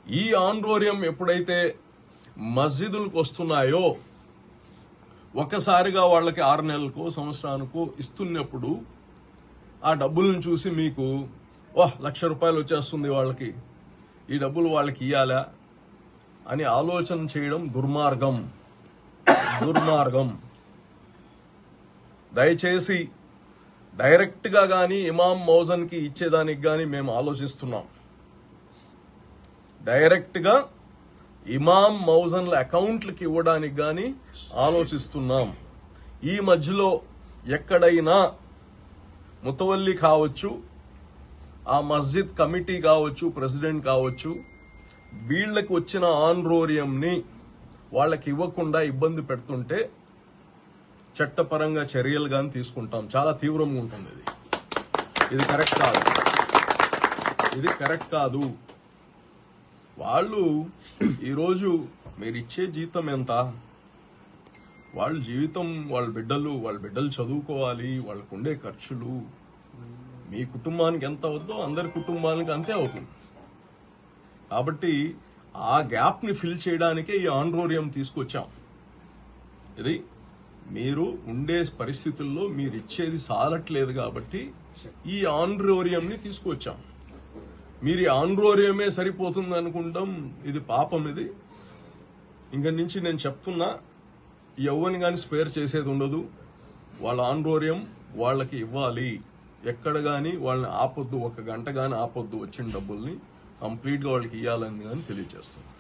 ఈ ఆన్రోరియం ఎప్పుడైతే మస్జిదులకు వస్తున్నాయో ఒక్కసారిగా వాళ్ళకి 6 నెలలకో సంవత్సరానికో ఇస్తున్నప్పుడు ఆ డబ్బులను చూసి మీకు ₹1,00,000 వచ్చేస్తుంది వాళ్ళకి, ఈ డబ్బులు వాళ్ళకి ఇయ్యాలా అని ఆలోచన చేయడం దుర్మార్గం. దయచేసి డైరెక్ట్ గా గానీ ఇమాం మౌజన్ కి ఇచ్చేదానికి గానీ మేము ఆలోచిస్తున్నాం. డైరెక్ట్ గా ఇమాం మౌజన్ల అకౌంట్లకి ఇవ్వడానికి గానీ ఆలోచిస్తున్నాం. ఈ మధ్యలో ఎక్కడైనా ముతవల్లి కావచ్చు, ఆ మస్జిద్ కమిటీ కావచ్చు, ప్రెసిడెంట్ కావచ్చు, వీళ్లకు వచ్చిన ఆన్రోరియంని వాళ్ళకి ఇవ్వకుండా ఇబ్బంది పెడుతుంటే చట్టపరంగా చర్యలు గాని తీసుకుంటాం. చాలా తీవ్రంగా ఉంటుంది ఇది కరెక్ట్ కాదు. వాళ్ళు ఈరోజు మీరిచ్చే జీతం ఎంత? వాళ్ళ జీవితం, వాళ్ళ బిడ్డలు చదువుకోవాలి, వాళ్ళకు ఉండే ఖర్చులు, మీ కుటుంబానికి ఎంత అవుతుందో అందరి కుటుంబానికి అంతే అవుతుంది. కాబట్టి ఆ గ్యాప్ ని ఫిల్ చేయడానికే ఈ ఆన్రోరియం తీసుకొచ్చాం. ఇది మీరు ఉండే పరిస్థితుల్లో మీరు ఇచ్చేది సాలట్లేదు కాబట్టి ఈ ఆన్రోరియం ని తీసుకొచ్చాం. మీరు ఈ ఆన్రోరియమే సరిపోతుంది అనుకుంటాం, ఇది పాపం. ఇది ఇంక నుంచి నేను చెప్తున్నా, ఎవరిని కానీ స్పేర్ చేసేది ఉండదు. వాళ్ళ ఆన్రోరియం వాళ్ళకి ఇవ్వాలి. ఎక్కడ గాని వాళ్ళని ఆపొద్దు, 1 గంట గాని ఆపొద్దు. వచ్చిన డబ్బుల్ని కంప్లీట్ గా వాళ్ళకి ఇవ్వాలని కానీ తెలియజేస్తున్నాను.